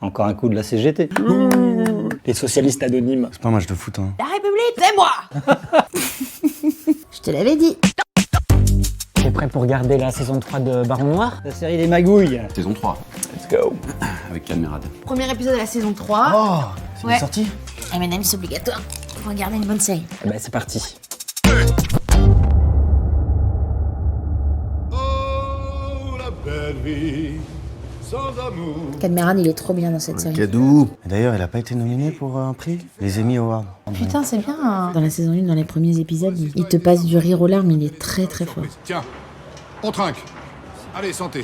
Encore un coup de la CGT. Les socialistes anonymes. C'est pas un match de foot, hein. La République, c'est moi. Je te l'avais dit. T'es prêt pour regarder la saison 3 de Baron Noir? La série des magouilles. Saison 3, Let's go. avec Cadmerade. Premier épisode de la saison 3. Oh, c'est Ouais. bien sorti. M&M's obligatoire pour regarder une bonne série. Eh ben c'est parti. Oh, la belle vie, sans amour. Cadmerade, il est trop bien dans cette série. Cadou. D'ailleurs, elle a pas été nominée pour un prix? Les Emmy Awards. Putain, c'est bien. Hein. Dans la saison 1, dans les premiers épisodes, il te passe du rire aux larmes, il est très très fort. Tiens, on trinque. Allez, santé.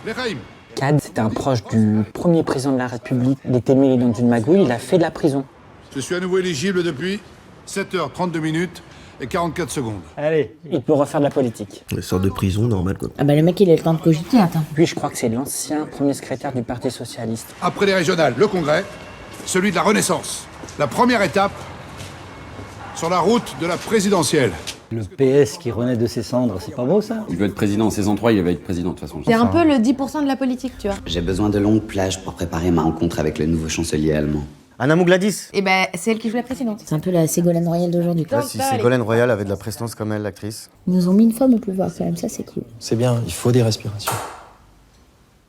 Les Raïm. Cad, c'était un proche du premier président de la République. Il était mêlé dans une magouille, il a fait de la prison. Je suis à nouveau éligible depuis 7h32 minutes et 44 secondes. Allez, Il peut refaire de la politique. Une sorte de prison normale, quoi. Ah bah le mec, il a le temps de cogiter, attends. Lui, je crois que c'est l'ancien premier secrétaire du Parti Socialiste. Après les régionales, le congrès, celui de la Renaissance. La première étape sur la route de la présidentielle. le PS qui renaît de ses cendres, c'est pas beau ça? Il veut être président en saison 3, il va être président de toute façon. C'est un peu le 10% de la politique, tu vois. J'ai besoin de longues plages pour préparer ma rencontre avec le nouveau chancelier allemand. Anna Mougladis. Et ben, c'est elle qui joue la présidente. C'est un peu la Ségolène Royal d'aujourd'hui. quoi. Ouais, si Ségolène Royal avait de la prestance comme elle, l'actrice. Ils nous ont mis une femme au pouvoir quand même, ça c'est cool. C'est bien, il faut des respirations.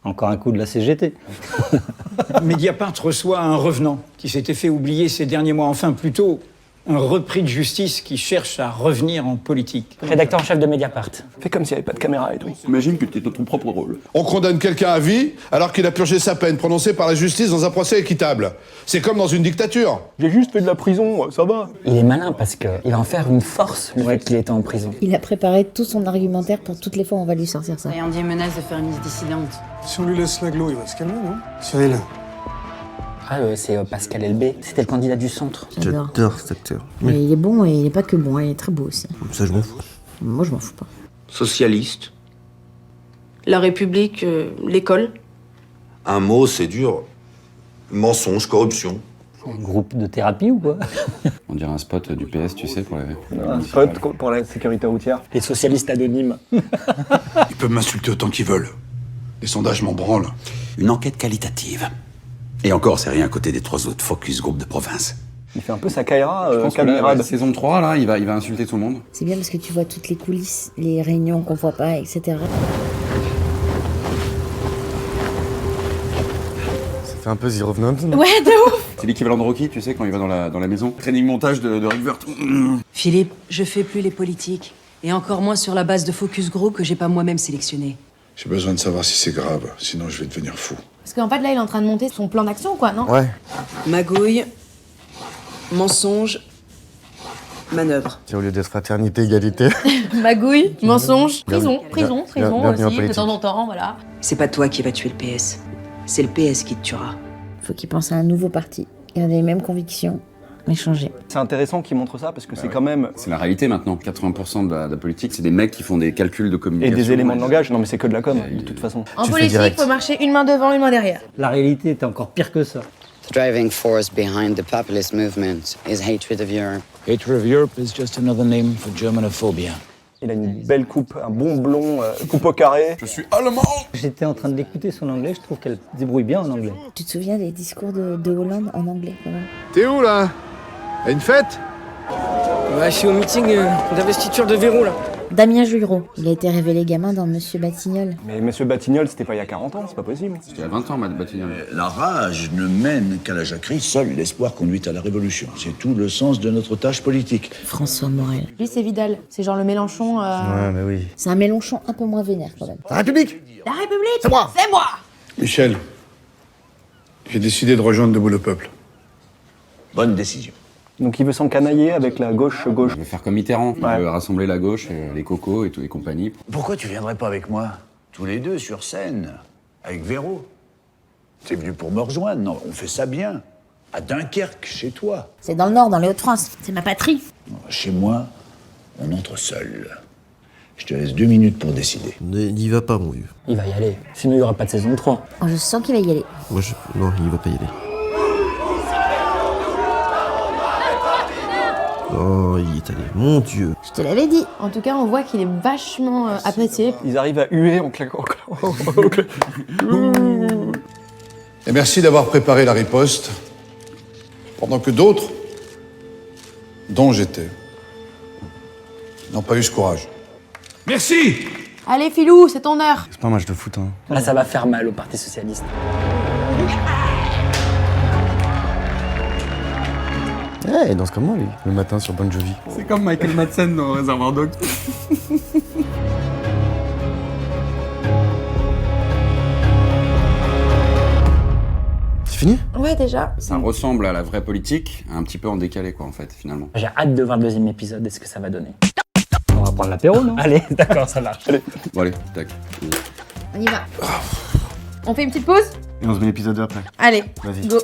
Encore un coup de la CGT. Mediapart reçoit un revenant qui s'était fait oublier ces derniers mois, enfin plutôt un repris de justice qui cherche à revenir en politique. Rédacteur en chef de Mediapart. Fais comme s'il n'y avait pas de caméra et tout. Imagine que tu es dans ton propre rôle. On condamne quelqu'un à vie alors qu'il a purgé sa peine prononcée par la justice dans un procès équitable. C'est comme dans une dictature. J'ai juste fait de la prison, ça va. Il est malin parce qu'il va en faire une force, le fait qu'il était en prison. Il a préparé tout son argumentaire pour toutes les fois où on va lui sortir ça. Et Andy menace de faire une liste dissidente. Si on lui laisse l'aglo, il va se calmer, non Cyril. Ah, c'est Pascal Elbé. C'était le candidat du centre. J'adore. J'adore cet acteur. Mais il est bon et il est pas que bon, il est très beau aussi. Ça, je m'en fous. Moi je m'en fous pas. Socialiste. La République, l'école. Un mot, c'est dur. Mensonge, corruption. Un groupe de thérapie ou quoi? On dirait un spot du PS, tu sais, pour les... Un spot pour la sécurité routière. Les socialistes anonymes. Ils peuvent m'insulter autant qu'ils veulent. Les sondages m'en branlent. Une enquête qualitative. Et encore, c'est rien à côté des 3 autres focus group de province. Il fait un peu sa Kaira, Je pense que là, Cadmerade. la saison 3, là, il va insulter tout le monde. C'est bien parce que tu vois toutes les coulisses, les réunions qu'on voit pas, etc. Ça fait un peu The Revenant. Ouais, de ouf. C'est l'équivalent de Rocky, tu sais, quand il va dans la maison. Training montage de Rivert. Philippe, je fais plus les politiques. Et encore moins sur la base de focus group que j'ai pas moi-même sélectionné. J'ai besoin de savoir si c'est grave, sinon je vais devenir fou. Parce qu'en fait, là, il est en train de monter son plan d'action, quoi, non? Ouais. Magouille, mensonge, manœuvre. Au lieu d'être fraternité, égalité. Magouille, mensonge, Bienvenue- prison bienvenue en aussi, de politique. temps en temps, voilà. C'est pas toi qui vas tuer le PS. C'est le PS qui te tuera. Faut qu'il pense à un nouveau parti, garder les mêmes convictions, mais changer. C'est intéressant qu'il montre ça parce que c'est quand même. C'est la réalité maintenant. 80% de la politique, c'est des mecs qui font des calculs de Et communication. des éléments de langage, non mais c'est que de la com, de toute façon. En Tu fais politique, direct. faut marcher une main devant, une main derrière. La réalité est encore pire que ça. The driving force behind the populist movement is hatred of Europe. Hatred of Europe is just another name for Germanophobia. Il a une belle coupe, un bon blond, coupe au carré. Je suis allemand. J'étais en train de l'écouter son anglais, je trouve qu'elle se débrouille bien en anglais. Tu te souviens des discours de Hollande en anglais quand même? T'es où là? À une fête? Ouais, je suis au meeting d'investiture de Véro, là. Damien Juillereau, il a été révélé gamin dans Monsieur Batignolles. Mais Monsieur Batignolles, c'était pas il y a 40 ans, c'est pas possible. C'était il y a 20 ans, Batignolles. La rage ne mène qu'à la jacquerie, seul l'espoir conduit à la révolution. C'est tout le sens de notre tâche politique. François Morel. Lui, c'est Vidal. C'est genre le Mélenchon. Ouais, mais oui. C'est un Mélenchon un peu moins vénère quand même. La République. La République, C'est moi. c'est moi. Michel, j'ai décidé de rejoindre Debout le Peuple. Bonne décision. Donc il veut s'encanailler avec la gauche. Il veut faire comme Mitterrand. Ouais. Il veut rassembler la gauche, les cocos et tout, et compagnie. Pourquoi tu viendrais pas avec moi? Tous les deux sur scène, avec Véro. T'es venu pour me rejoindre, non? On fait ça bien. À Dunkerque, chez toi. C'est dans le Nord, dans les Hauts-de-France. C'est ma patrie. Chez moi, on entre seul. Je te laisse 2 minutes pour décider. N'y va pas, mon vieux. Il va y aller. Sinon, il n'y aura pas de saison 3. Oh, je sens qu'il va y aller. Moi, non, il va pas y aller. Oh, il y est allé. Mon Dieu. Je te l'avais dit. En tout cas, on voit qu'il est vachement apprécié. Ils arrivent à huer en claquant. Et merci d'avoir préparé la riposte, pendant que d'autres, dont j'étais, n'ont pas eu ce courage. Merci! Allez, Filou, c'est ton heure. C'est pas un match de foot, hein. Là, ça va faire mal au Parti Socialiste. Eh, il danse comme moi, lui, le matin sur Bon Jovi. C'est comme Michael Madsen dans Reservoir Dogs. C'est fini? Ouais, déjà. Ça ressemble à la vraie politique, un petit peu en décalé, quoi, en fait, finalement. J'ai hâte de voir le deuxième épisode et ce que ça va donner. On va prendre l'apéro, non? Allez, d'accord, ça marche. Allez. Bon, allez, tac. On y va. On fait une petite pause? Et on se met l'épisode 2 après. Allez, Vas-y. go.